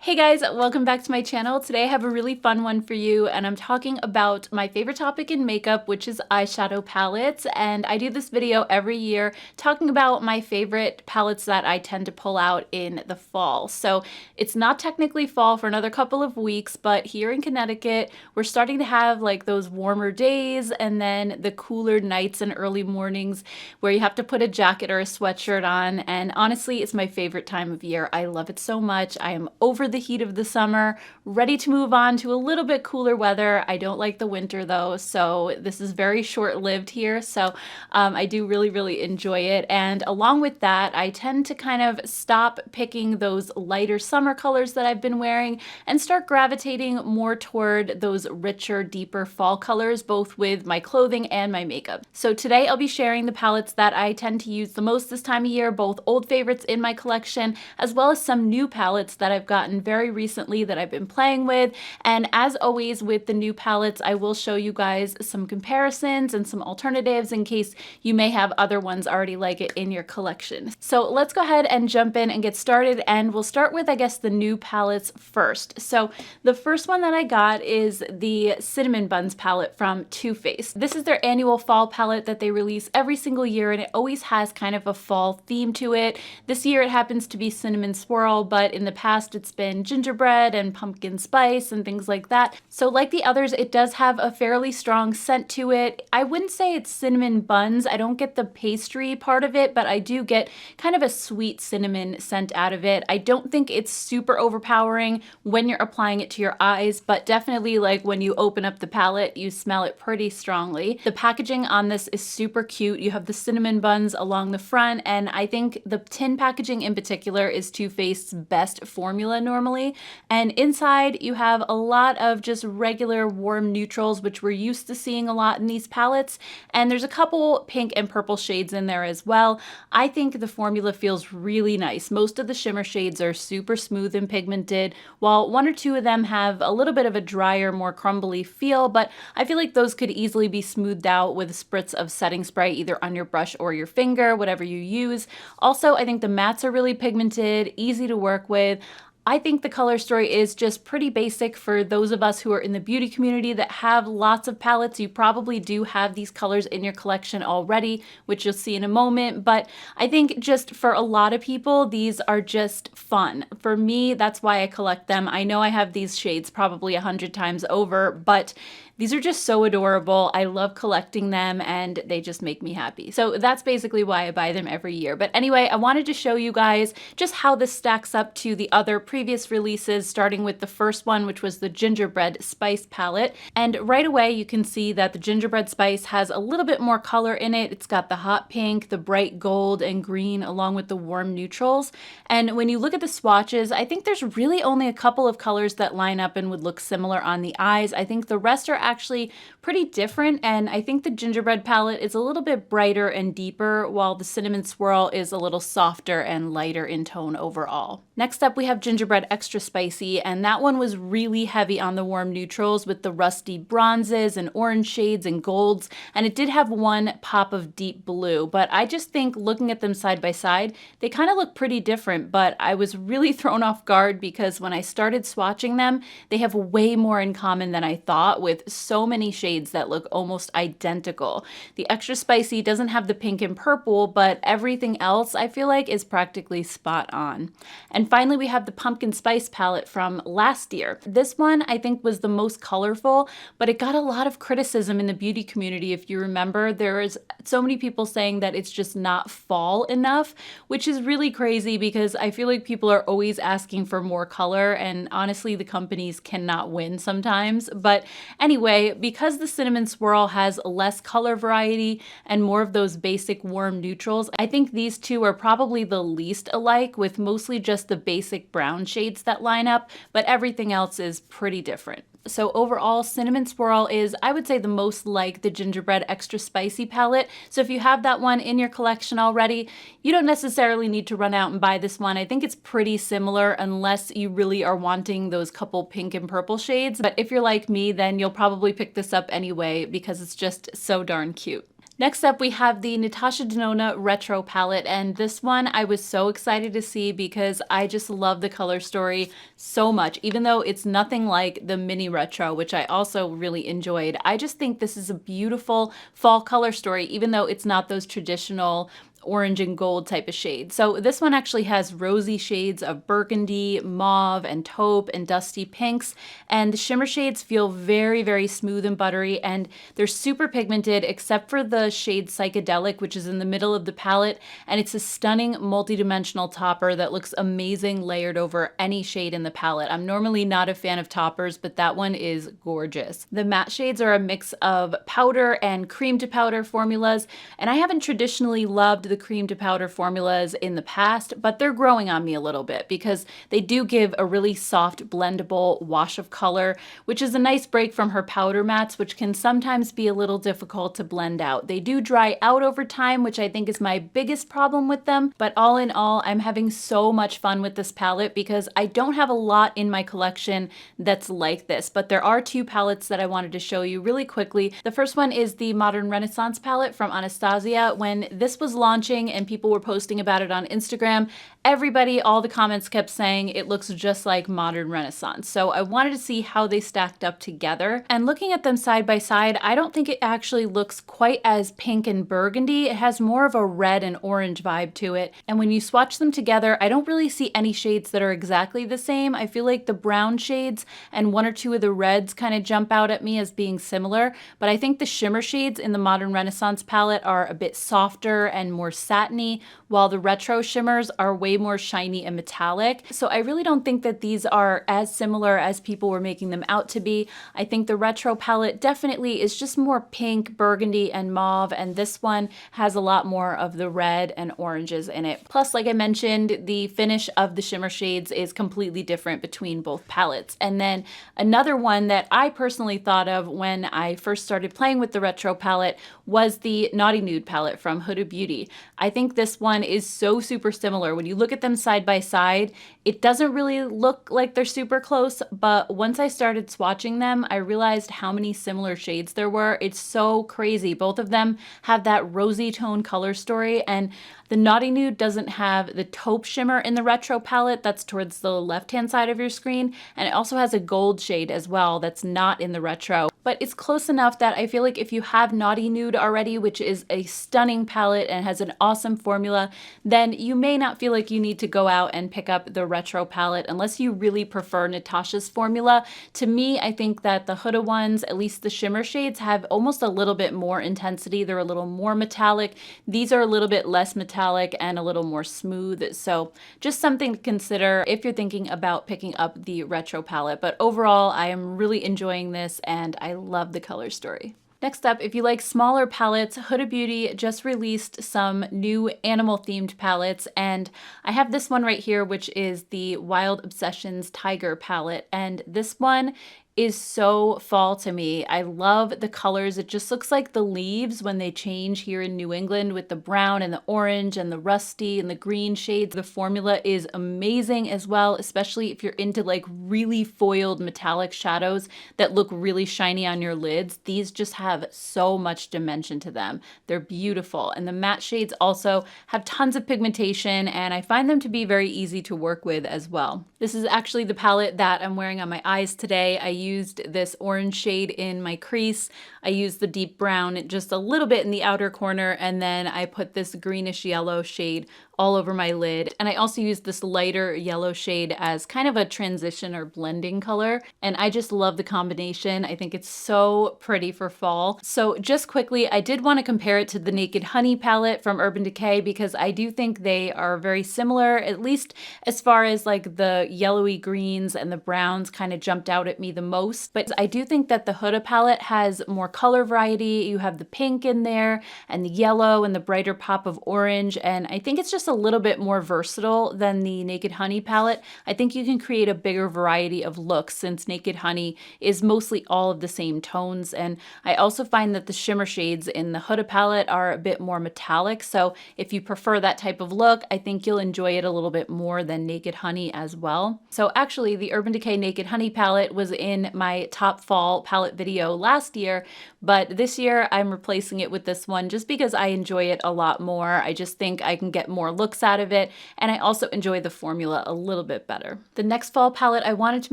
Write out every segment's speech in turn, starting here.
Hey guys, welcome back to my channel. Today I have a really fun one for you and I'm talking about my favorite topic in makeup, which is eyeshadow palettes. And I do this video every year talking about my favorite palettes that I tend to pull out in the fall. So it's not technically fall for another couple of weeks, but here in Connecticut, we're starting to have like those warmer days and then the cooler nights and early mornings where you have to put a jacket or a sweatshirt on. And honestly, it's my favorite time of year. I love it so much. I am over the heat of the summer, ready to move on to a little bit cooler weather. I don't like the winter though, so this is very short-lived here. So I do really enjoy it. And along with that, I tend to kind of stop picking those lighter summer colors that I've been wearing and start gravitating more toward those richer, deeper fall colors, both with my clothing and my makeup. So today I'll be sharing the palettes that I tend to use the most this time of year, both old favorites in my collection, as well as some new palettes that I've gotten very recently that I've been playing with. And as always with the new palettes, I will show you guys some comparisons and some alternatives in case you may have other ones already like it in your collection. So let's go ahead and jump in and get started, and we'll start with, I guess, the new palettes first. So the first one that I got is the Cinnamon Buns palette from Too Faced. This is their annual fall palette that they release every single year, and it always has kind of a fall theme to it. This year it happens to be cinnamon swirl, but in the past it's been gingerbread and pumpkin spice and things like that. So like the others, it does have a fairly strong scent to it. I wouldn't say it's cinnamon buns. I don't get the pastry part of it, but I do get kind of a sweet cinnamon scent out of it. I don't think it's super overpowering when you're applying it to your eyes, but definitely like when you open up the palette, you smell it pretty strongly. The packaging on this is super cute. You have the cinnamon buns along the front, and I think the tin packaging in particular is Too Faced's best formula normally. And inside you have a lot of just regular warm neutrals, which we're used to seeing a lot in these palettes. And there's a couple pink and purple shades in there as well. I think the formula feels really nice. Most of the shimmer shades are super smooth and pigmented, while one or two of them have a little bit of a drier, more crumbly feel, but I feel like those could easily be smoothed out with a spritz of setting spray either on your brush or your finger, whatever you use. Also, I think the mattes are really pigmented, easy to work with. I think the color story is just pretty basic for those of us who are in the beauty community that have lots of palettes. You probably do have these colors in your collection already, which you'll see in a moment. But I think just for a lot of people, these are just fun. For me, that's why I collect them. I know I have these shades probably 100 times over, but these are just so adorable. I love collecting them and they just make me happy. So that's basically why I buy them every year. But anyway, I wanted to show you guys just how this stacks up to the other previous releases, starting with the first one, which was the Gingerbread Spice palette. And right away, you can see that the Gingerbread Spice has a little bit more color in it. It's got the hot pink, the bright gold and green, along with the warm neutrals. And when you look at the swatches, I think there's really only a couple of colors that line up and would look similar on the eyes. I think the rest are actually pretty different, and I think the gingerbread palette is a little bit brighter and deeper, while the cinnamon swirl is a little softer and lighter in tone overall. Next up, we have Gingerbread Extra Spicy, and that one was really heavy on the warm neutrals with the rusty bronzes and orange shades and golds, and it did have one pop of deep blue, but I just think looking at them side by side, they kind of look pretty different, but I was really thrown off guard because when I started swatching them, they have way more in common than I thought, with so many shades that look almost identical. The Extra Spicy doesn't have the pink and purple, but everything else I feel like is practically spot on. And finally, we have the Pumpkin Spice palette from last year. This one I think was the most colorful, but it got a lot of criticism in the beauty community. If you remember, there is so many people saying that it's just not fall enough, which is really crazy because I feel like people are always asking for more color, and honestly, the companies cannot win sometimes. But anyway, because the cinnamon swirl has less color variety and more of those basic warm neutrals, I think these two are probably the least alike, with mostly just the basic brown shades that line up, but everything else is pretty different. So overall, Cinnamon Swirl is, I would say, the most like the Gingerbread Extra Spicy palette. So if you have that one in your collection already, you don't necessarily need to run out and buy this one. I think it's pretty similar unless you really are wanting those couple pink and purple shades. But if you're like me, then you'll probably pick this up anyway because it's just so darn cute. Next up, we have the Natasha Denona Retro palette, and this one I was so excited to see because I just love the color story so much. Even though it's nothing like the mini retro, which I also really enjoyed, I just think this is a beautiful fall color story, even though it's not those traditional orange and gold type of shade. So this one actually has rosy shades of burgundy, mauve, and taupe, and dusty pinks, and the shimmer shades feel very, very smooth and buttery, and they're super pigmented except for the shade Psychedelic, which is in the middle of the palette, and it's a stunning multi-dimensional topper that looks amazing layered over any shade in the palette. I'm normally not a fan of toppers, but that one is gorgeous. The matte shades are a mix of powder and cream to powder formulas, and I haven't traditionally loved the cream to powder formulas in the past, but they're growing on me a little bit because they do give a really soft blendable wash of color, which is a nice break from her powder mattes, which can sometimes be a little difficult to blend out. They do dry out over time, which I think is my biggest problem with them, but all in all, I'm having so much fun with this palette because I don't have a lot in my collection that's like this, but there are two palettes that I wanted to show you really quickly. The first one is the Modern Renaissance palette from Anastasia. When this was launching and people were posting about it on Instagram, everybody, all the comments kept saying it looks just like Modern Renaissance. So I wanted to see how they stacked up together. And looking at them side by side, I don't think it actually looks quite as pink and burgundy. It has more of a red and orange vibe to it. And when you swatch them together, I don't really see any shades that are exactly the same. I feel like the brown shades and one or two of the reds kind of jump out at me as being similar, but I think the shimmer shades in the Modern Renaissance palette are a bit softer and more satiny, while the retro shimmers are way more shiny and metallic. So I really don't think that these are as similar as people were making them out to be. I think the retro palette definitely is just more pink, burgundy, and mauve, and this one has a lot more of the red and oranges in it. Plus, like I mentioned, the finish of the shimmer shades is completely different between both palettes. And then another one that I personally thought of when I first started playing with the retro palette was the Naughty Nude palette from Huda Beauty. I think this one is so super similar. When you look at them side by side, it doesn't really look like they're super close, but once I started swatching them, I realized how many similar shades there were. It's so crazy. Both of them have that rosy tone color story, and the Naughty Nude doesn't have the taupe shimmer in the retro palette. That's towards the left-hand side of your screen, and it also has a gold shade as well that's not in the retro. But it's close enough that I feel like if you have Naughty Nude already, which is a stunning palette and has an awesome formula, then you may not feel like you need to go out and pick up the retro palette unless you really prefer Natasha's formula. To me, I think that the Huda ones, at least the shimmer shades, have almost a little bit more intensity. They're a little more metallic. These are a little bit less metallic and a little more smooth. So just something to consider if you're thinking about picking up the retro palette. But overall, I am really enjoying this and I love the color story. Next up, if you like smaller palettes, Huda Beauty just released some new animal themed palettes, and I have this one right here, which is the Wild Obsessions Tiger palette, and this one is so fall to me. I love the colors. It just looks like the leaves when they change here in New England with the brown and the orange and the rusty and the green shades. The formula is amazing as well, especially if you're into like really foiled metallic shadows that look really shiny on your lids. These just have so much dimension to them. They're beautiful. And the matte shades also have tons of pigmentation, and I find them to be very easy to work with as well. This is actually the palette that I'm wearing on my eyes today. I used this orange shade in my crease. I used the deep brown just a little bit in the outer corner, and then I put this greenish yellow shade all over my lid. And I also used this lighter yellow shade as kind of a transition or blending color. And I just love the combination. I think it's so pretty for fall. So just quickly, I did want to compare it to the Naked Honey palette from Urban Decay because I do think they are very similar, at least as far as like the yellowy greens and the browns kind of jumped out at me the most. But I do think that the Huda palette has more color variety. You have the pink in there and the yellow and the brighter pop of orange. And I think it's just just a little bit more versatile than the Naked Honey palette. I think you can create a bigger variety of looks since Naked Honey is mostly all of the same tones. And I also find that the shimmer shades in the Huda palette are a bit more metallic. So if you prefer that type of look, I think you'll enjoy it a little bit more than Naked Honey as well. So actually the Urban Decay Naked Honey palette was in my top fall palette video last year, but this year I'm replacing it with this one just because I enjoy it a lot more. I just think I can get more looks out of it, and I also enjoy the formula a little bit better. The next fall palette I wanted to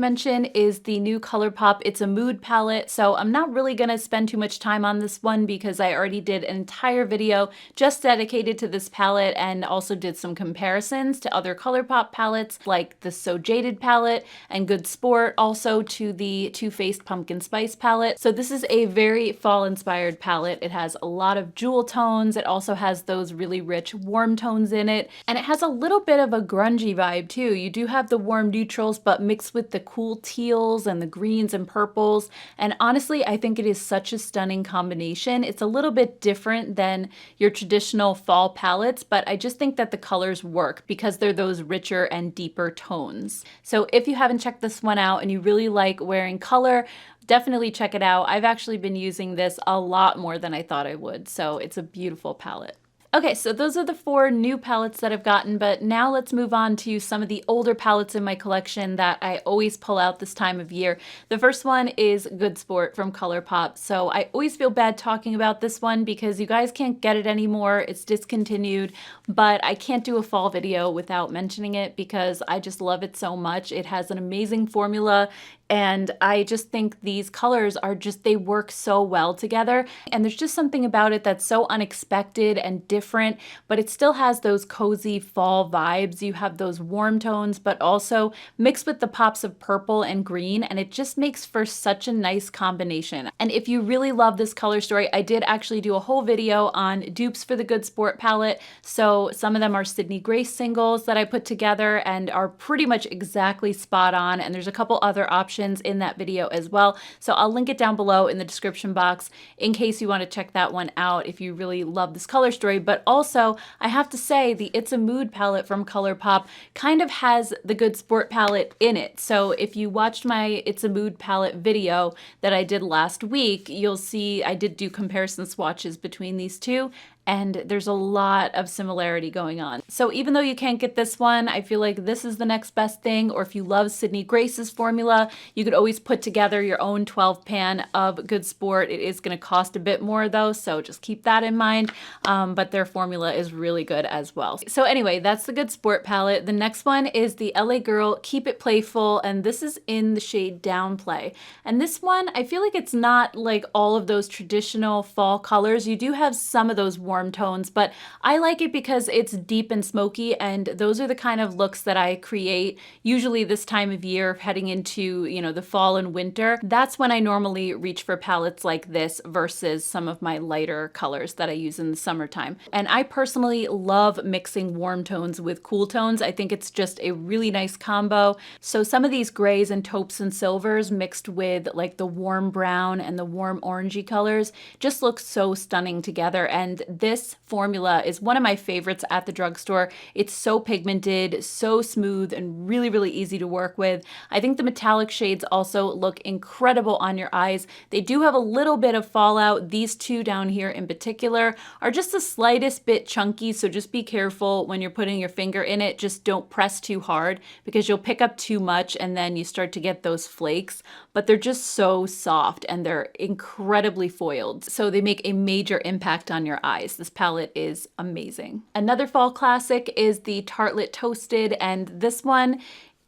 mention is the new Colourpop It's a Mood palette. So I'm not really going to spend too much time on this one because I already did an entire video just dedicated to this palette and also did some comparisons to other Colourpop palettes like the So Jaded palette and Good Sport, also to the Too Faced Pumpkin Spice palette. So this is a very fall inspired palette. It has a lot of jewel tones. It also has those really rich warm tones in it, and it has a little bit of a grungy vibe too. You do have the warm neutrals, but mixed with the cool teals and the greens and purples, and honestly I think it is such a stunning combination. It's a little bit different than your traditional fall palettes, but I just think that the colors work because they're those richer and deeper tones. So if you haven't checked this one out and you really like wearing color, definitely check it out. I've actually been using this a lot more than I thought I would, so it's a beautiful palette. Okay, so those are the 4 new palettes that I've gotten, but now let's move on to some of the older palettes in my collection that I always pull out this time of year. The first one is Good Sport from Colourpop. So I always feel bad talking about this one because you guys can't get it anymore. It's discontinued, but I can't do a fall video without mentioning it because I just love it so much. It has an amazing formula, and I just think these colors are just, they work so well together. And there's just something about it that's so unexpected and different, but it still has those cozy fall vibes. You have those warm tones, but also mixed with the pops of purple and green, and it just makes for such a nice combination. And if you really love this color story, I did actually do a whole video on dupes for the Good Sport palette. So some of them are Sydney Grace singles that I put together and are pretty much exactly spot on. And there's a couple other options in that video as well. So I'll link it down below in the description box in case you want to check that one out if you really love this color story. But also, I have to say the It's a Mood palette from Colourpop kind of has the Good Sport palette in it. So if you watched my It's a Mood palette video that I did last week, you'll see I did do comparison swatches between these two, and there's a lot of similarity going on. So even though you can't get this one, I feel like this is the next best thing. Or if you love Sydney Grace's formula, you could always put together your own 12 pan of Good Sport. It is gonna cost a bit more though, so just keep that in mind. But their formula is really good as well. So anyway, that's the Good Sport palette. The next one is the LA Girl Keep It Playful, and this is in the shade Downplay. And this one, I feel like it's not like all of those traditional fall colors. You do have some of those warm tones, but I like it because it's deep and smoky, and those are the kind of looks that I create usually this time of year heading into, you know, the fall and winter. That's when I normally reach for palettes like this versus some of my lighter colors that I use in the summertime. And I personally love mixing warm tones with cool tones. I think it's just a really nice combo. So some of these grays and taupes and silvers mixed with like the warm brown and the warm orangey colors just look so stunning together. And this formula is one of my favorites at the drugstore. It's so pigmented, so smooth, and really, really easy to work with. I think the metallic shades also look incredible on your eyes. They do have a little bit of fallout. These two down here in particular are just the slightest bit chunky, so just be careful when you're putting your finger in it. Just don't press too hard because you'll pick up too much and then you start to get those flakes. But they're just so soft and they're incredibly foiled, so they make a major impact on your eyes. This palette is amazing. Another fall classic is the Tartelette Toasted, and this one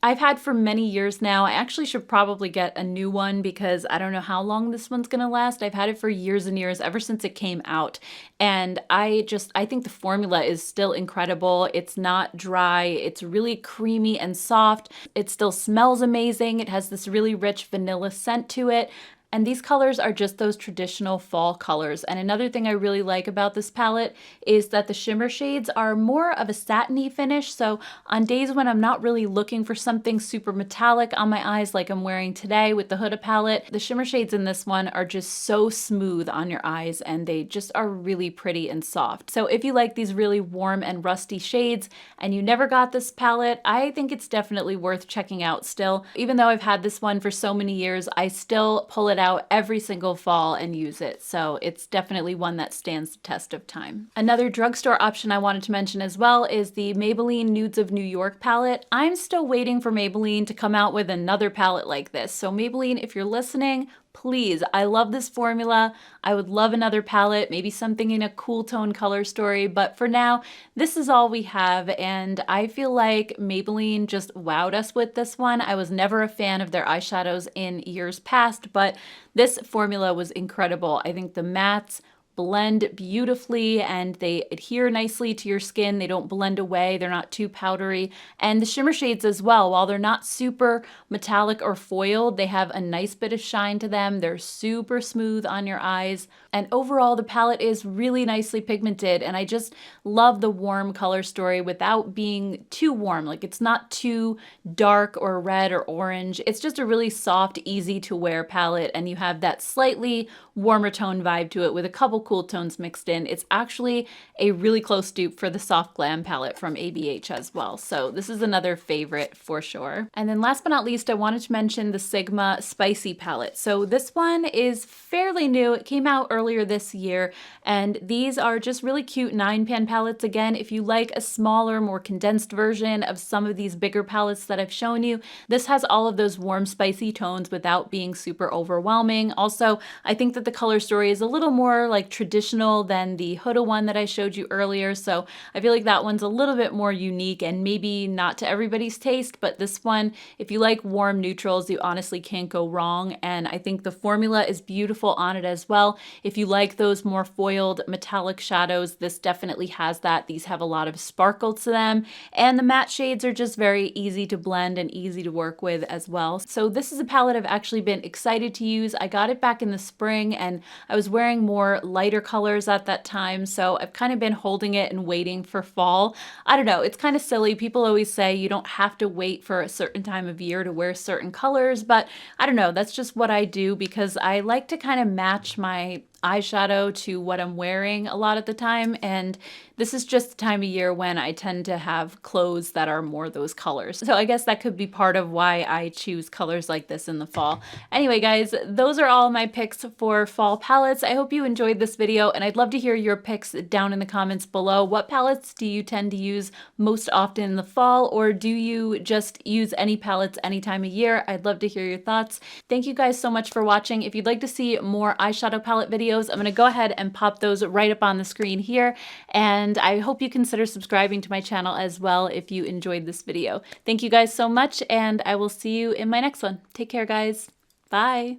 I've had for many years now. I actually should probably get a new one because I don't know how long this one's gonna last. I've had it for years and years, ever since it came out. And I think the formula is still incredible. It's not dry, it's really creamy and soft. It still smells amazing. It has this really rich vanilla scent to it. And these colors are just those traditional fall colors. And another thing I really like about this palette is that the shimmer shades are more of a satiny finish. So on days when I'm not really looking for something super metallic on my eyes like I'm wearing today with the Huda palette, the shimmer shades in this one are just so smooth on your eyes and they just are really pretty and soft. So if you like these really warm and rusty shades and you never got this palette, I think it's definitely worth checking out still. Even though I've had this one for so many years, I still pull it out every single fall and use it. So it's definitely one that stands the test of time. Another drugstore option I wanted to mention as well is the Maybelline Nudes of New York palette. I'm still waiting for Maybelline to come out with another palette like this. So Maybelline, if you're listening, please, I love this formula. I would love another palette, maybe something in a cool tone color story, but for now, this is all we have, and I feel like Maybelline just wowed us with this one. I was never a fan of their eyeshadows in years past, but this formula was incredible. I think the mattes blend beautifully and they adhere nicely to your skin. They don't blend away. They're not too powdery. And the shimmer shades as well, while they're not super metallic or foiled, they have a nice bit of shine to them. They're super smooth on your eyes. And overall, the palette is really nicely pigmented. And I just love the warm color story without being too warm. Like it's not too dark or red or orange. It's just a really soft, easy to wear palette. And you have that slightly warmer tone vibe to it with a couple cool tones mixed in. It's actually a really close dupe for the Soft Glam palette from ABH as well. So this is another favorite for sure. And then last but not least, I wanted to mention the Sigma Spicy palette. So this one is fairly new. It came out earlier this year, and these are just really cute 9-pan palettes. Again, if you like a smaller, more condensed version of some of these bigger palettes that I've shown you, this has all of those warm, spicy tones without being super overwhelming. Also, I think that the color story is a little more like traditional than the Huda one that I showed you earlier, so I feel like that one's a little bit more unique and maybe not to everybody's taste, but this one, if you like warm neutrals, you honestly can't go wrong, and I think the formula is beautiful on it as well. If you like those more foiled metallic shadows, this definitely has that. These have a lot of sparkle to them, and the matte shades are just very easy to blend and easy to work with as well. So this is a palette I've actually been excited to use. I got it back in the spring and I was wearing more lighter colors at that time, so I've kind of been holding it and waiting for fall. I don't know, it's kind of silly. People always say you don't have to wait for a certain time of year to wear certain colors, but I don't know, that's just what I do because I like to kind of match my eyeshadow to what I'm wearing a lot of the time, and this is just the time of year when I tend to have clothes that are more those colors. So I guess that could be part of why I choose colors like this in the fall. Anyway guys, those are all my picks for fall palettes. I hope you enjoyed this video, and I'd love to hear your picks down in the comments below. What palettes do you tend to use most often in the fall, or do you just use any palettes any time of year? I'd love to hear your thoughts. Thank you guys so much for watching. If you'd like to see more eyeshadow palette videos, I'm going to go ahead and pop those right up on the screen here, and I hope you consider subscribing to my channel as well if you enjoyed this video. Thank you guys so much, and I will see you in my next one. Take care, guys. Bye.